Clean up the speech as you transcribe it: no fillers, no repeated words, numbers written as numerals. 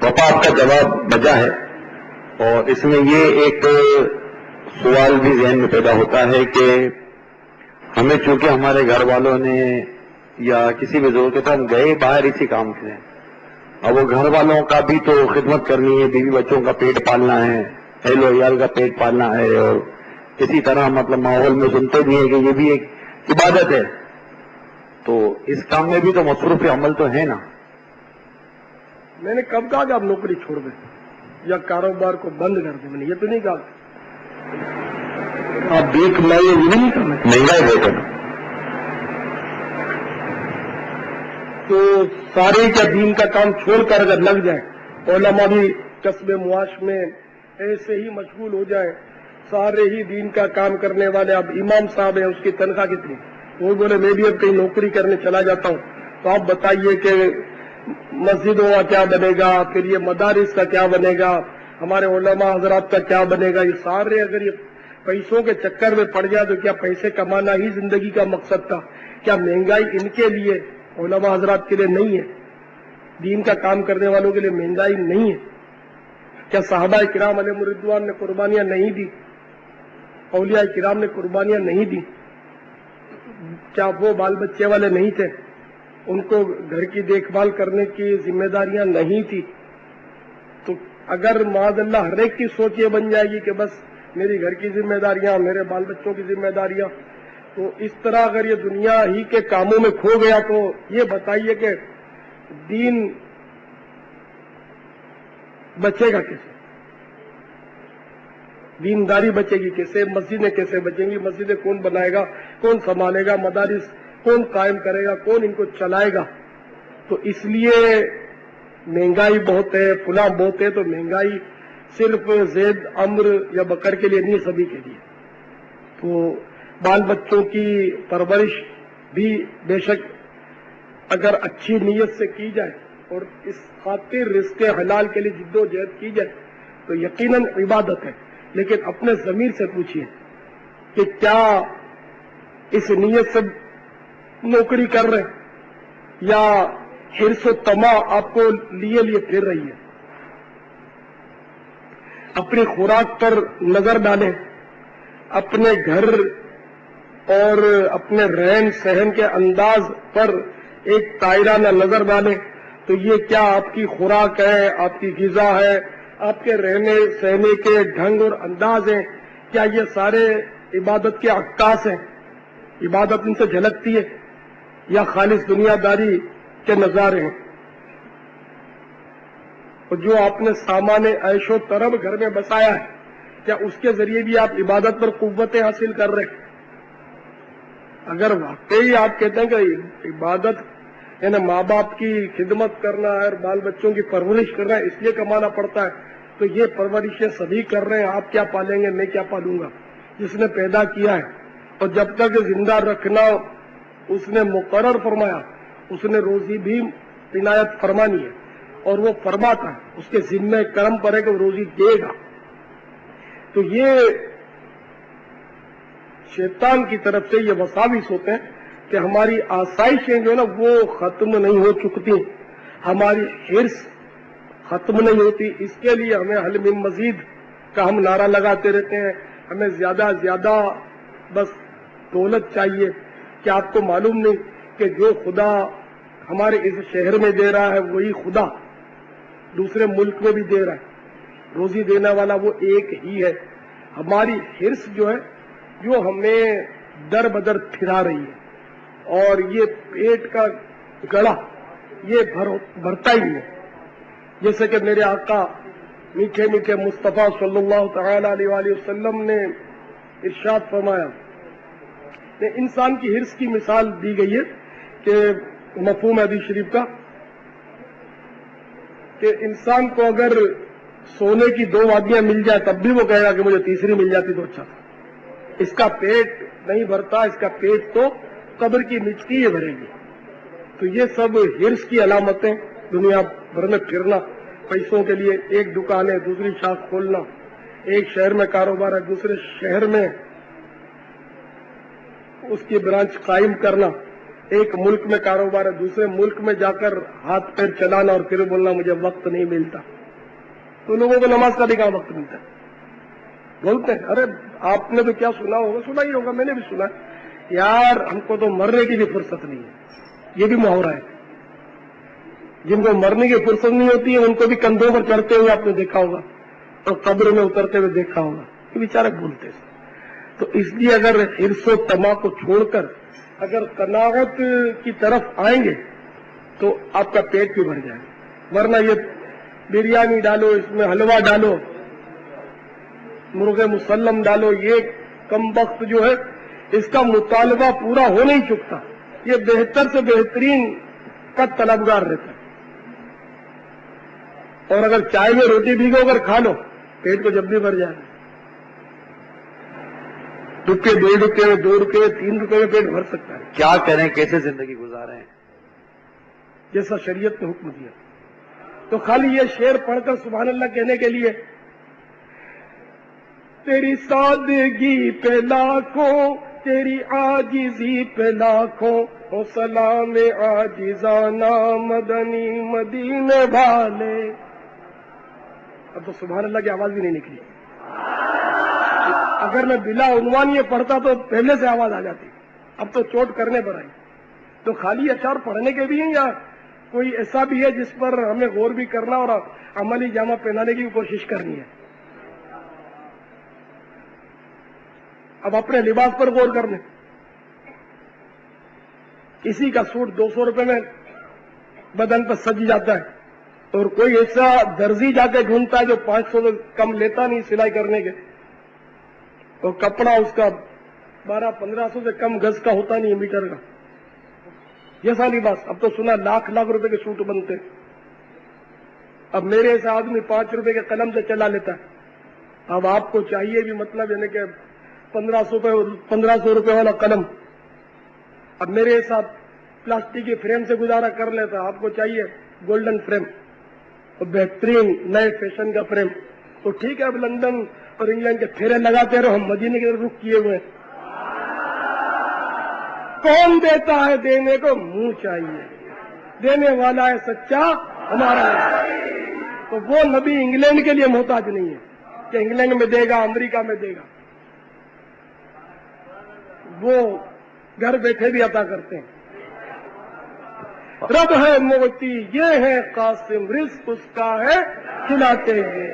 کپاس کا جواب بجا ہے، اور اس میں یہ ایک سوال بھی ذہن میں پیدا ہوتا ہے کہ ہمیں چونکہ ہمارے گھر والوں نے یا کسی بھی ضرورت ہے ہم گئے باہر اسی کام کے، اب وہ گھر والوں کا بھی تو خدمت کرنی ہے، بیوی بچوں کا پیٹ پالنا ہے، اہل و عیال کا پیٹ پالنا ہے، اور اسی طرح مطلب ماحول میں سنتے بھی ہیں کہ یہ بھی ایک عبادت ہے، تو اس کام میں بھی تو مصروف عمل تو ہے نا۔ میں نے کب کہا کہ آپ نوکری چھوڑ دیں یا کاروبار کو بند کر دیں؟ میں نے یہ تو نہیں کہا۔ آپ دیکھ لائے یہ نہیں کرنا، مہنگائی دیکھ تو سارے کیا دین کا کام چھوڑ کر اگر لگ جائیں، علماء بھی قصبے معاش میں ایسے ہی مشغول ہو جائیں، سارے ہی دین کا کام کرنے والے، اب امام صاحب ہیں اس کی تنخواہ کتنی، وہ بولے میں بھی اب کہیں نوکری کرنے چلا جاتا ہوں، تو آپ بتائیے کہ مسجدوں کا کیا بنے گا، پھر یہ مدارس کا کیا بنے گا، ہمارے علماء حضرات کا کیا بنے گا، یہ سارے اگر یہ پیسوں کے چکر میں پڑ جائے تو کیا پیسے کمانا ہی زندگی کا مقصد تھا؟ کیا مہنگائی ان کے لیے، علماء حضرات کے لیے نہیں ہے؟ دین کا کام کرنے والوں کے لیے مہنگائی نہیں ہے؟ کیا صحابہ کرام علیہ رضوان نے قربانیاں نہیں دی؟ اولیاء کرام نے قربانیاں نہیں دی؟ کیا وہ بال بچے والے نہیں تھے؟ ان کو گھر کی دیکھ بھال کرنے کی ذمہ داریاں نہیں تھی؟ تو اگر معاذ اللہ ہر ایک کی سوچ یہ بن جائے گی کہ بس میری گھر کی ذمہ داریاں، میرے بال بچوں کی ذمہ داریاں، تو اس طرح اگر یہ دنیا ہی کے کاموں میں کھو گیا تو یہ بتائیے کہ دین بچے گا کیسے؟ دینداری بچے گی کیسے؟ مسجدیں کیسے بچیں گی؟ مسجدیں کون بنائے گا، کون سنبھالے گا؟ مدارس کون قائم کرے گا، کون ان کو چلائے گا؟ تو اس لیے مہنگائی بہت ہے، فلاں بہت ہے، تو مہنگائی صرف زید عمر یا بکر کے لیے نہیں، سبھی کے لیے۔ تو بال بچوں کی پرورش بھی بے شک اگر اچھی نیت سے کی جائے اور اس خاطر رزق حلال کے لیے جد و جہد کی جائے تو یقیناً عبادت ہے، لیکن اپنے ضمیر سے پوچھیے کہ کیا اس نیت سے نوکری کر رہے ہیں یا حرص و طمع آپ کو لیے پھر رہی ہے؟ اپنی خوراک پر نظر ڈالیں، اپنے گھر اور اپنے رہن سہن کے انداز پر ایک تائرانہ نظر ڈالیں، تو یہ کیا آپ کی خوراک ہے، آپ کی غذا ہے، آپ کے رہنے سہنے کے ڈھنگ اور انداز ہیں، کیا یہ سارے عبادت کے عکاس ہیں؟ عبادت ان سے جھلکتی ہے یا خالص دنیا داری کے نظارے ہیں؟ اور جو آپ نے سامان عیش و طرب گھر میں بسایا ہے، کیا اس کے ذریعے بھی آپ عبادت پر قوتیں حاصل کر رہے ہیں؟ اگر واقعی آپ کہتے ہیں کہ عبادت یعنی ماں باپ کی خدمت کرنا ہے اور بال بچوں کی پرورش کرنا ہے، اس لیے کمانا پڑتا ہے، تو یہ پرورشیں سبھی کر رہے ہیں، آپ کیا پالیں گے، میں کیا پالوں گا؟ جس نے پیدا کیا ہے اور جب تک زندہ رکھنا اس نے مقرر فرمایا، اس نے روزی بھی عنایت فرمانی ہے، اور وہ فرماتا ہے، اس کے ذمہ کرم پر ہے کہ وہ روزی دے گا۔ تو یہ شیطان کی طرف سے یہ وساوس ہوتے ہیں کہ ہماری آسائشیں جو ہے نا وہ ختم نہیں ہو چکتی، ہماری حرص ختم نہیں ہوتی، اس کے لیے ہمیں حل من مزید کا ہم نعرہ لگاتے رہتے ہیں، ہمیں زیادہ زیادہ بس دولت چاہیے۔ کہ آپ کو معلوم نہیں کہ جو خدا ہمارے اس شہر میں دے رہا ہے وہی خدا دوسرے ملک میں بھی دے رہا ہے، روزی دینے والا وہ ایک ہی ہے۔ ہماری حرص جو ہے جو ہمیں در بدر پھرا رہی ہے، اور یہ پیٹ کا گڑا یہ بھرتا ہی ہے۔ جیسے کہ میرے آقا میٹھے میٹھے مصطفیٰ صلی اللہ تعالی علیہ وآلہ وسلم نے ارشاد فرمایا کہ انسان کی حرص کی مثال دی گئی ہے کہ مفہوم حدیث شریف کا کہ انسان کو اگر سونے کی 2 وادیاں مل جائے تب بھی وہ کہے گا کہ مجھے تیسری مل جاتی تو اچھا تھا۔ اس کا پیٹ نہیں بھرتا، اس کا پیٹ تو قبر کی مٹی ہی بھرے گی۔ تو یہ سب حرص کی علامتیں، دنیا بھر میں پھرنا پیسوں کے لیے، ایک دکان ہے دوسری شاخ کھولنا، ایک شہر میں کاروبار ہے دوسرے شہر میں اس کی برانچ قائم کرنا، ایک ملک میں کاروبار ہے دوسرے ملک میں جا کر ہاتھ پیر چلانا اور پھر بولنا مجھے وقت نہیں ملتا۔ تو لوگوں کو نماز کا بھی کہاں وقت ملتا ہے. بولتے ہیں ارے آپ نے تو کیا سنا ہوگا, سنا ہی ہوگا, میں نے بھی سنا یار ہم کو تو مرنے کی بھی فرصت نہیں ہے. یہ بھی محاورہ ہے. جن کو مرنے کی فرصت نہیں ہوتی ہے ان کو بھی کندھوں پر چڑھتے ہوئے آپ نے دیکھا ہوگا اور قبر میں اترتے ہوئے دیکھا ہوگا. یہ بیچارے بولتے ہیں. تو اس لیے اگر حرص و طمع کو چھوڑ کر اگر قناعت کی طرف آئیں گے تو آپ کا پیٹ بھی بھر جائے گا. ورنہ یہ بریانی ڈالو, اس میں حلوہ ڈالو, مرغ مسلم ڈالو, یہ کم وقت جو ہے اس کا مطالبہ پورا ہو نہیں چکتا. یہ بہتر سے بہترین کا طلبگار رہتا ہے. اور اگر چائے میں روٹی بھیگو کر کھا لو پیٹ کو جب بھی بھر جائے گا. ڈبکے 2 ڈبکے میں 2 روپے 3 روپے میں پیٹ بھر سکتا ہے. کیا کریں, کیسے زندگی گزاریں؟ جیسا شریعت نے حکم دیا. تو خالی یہ شعر پڑھ کر سبحان اللہ کہنے کے لیے تیری سادگی پہ لاکھوں, تیری عاجزی پہ لاکھوں, او سلام عاجزانہ مدنی مدینے والے. اب تو سبحان اللہ کی آواز بھی نہیں نکلی. اگر میں بلا عنوان یہ پڑھتا تو پہلے سے آواز آ جاتی. اب تو چوٹ کرنے پر آئی. تو خالی اشعار پڑھنے کے بھی ہیں یا کوئی ایسا بھی ہے جس پر ہمیں غور بھی کرنا اور عملی جامہ پہنانے کی بھی کوشش کرنی ہے؟ اب اپنے لباس پر غور کر لیں. کسی کا سوٹ 200 روپے میں بدن پر سج جاتا ہے اور کوئی ایسا درزی جا کے ڈھونڈتا ہے جو 500 سے کم لیتا نہیں سلائی کرنے کے, اور کپڑا اس کا 1200-1500 سے کم گز کا ہوتا نہیں ہے, میٹر کا. جیسا لباس. اب تو سنا لاکھ روپے کے سوٹ بنتے. اب میرے ایسا آدمی 5 روپے کے قلم سے چلا لیتا ہے. اب آپ کو چاہیے بھی مطلب یعنی کہ 1500 روپے والا قلم. اب میرے ساتھ پلاسٹک کی فریم سے گزارا کر لیتا. آپ کو چاہیے گولڈن فریم اور بہترین نئے فیشن کا فریم. تو ٹھیک ہے, اب لندن اور انگلینڈ کے پھیرے لگاتے رہو, ہم مدینے کی طرف رخ کیے ہوئے. کون دیتا ہے دینے کو منہ چاہیے, دینے والا ہے سچا ہمارا. تو وہ نبی انگلینڈ کے لیے محتاج نہیں ہے کہ انگلینڈ میں دے گا, امریکہ میں دے گا. وہ گھر بیٹھے بھی عطا کرتے ہیں. رب ہے موتی یہ ہے قاسم, رزق اس کا ہے کھلاتے ہوئے.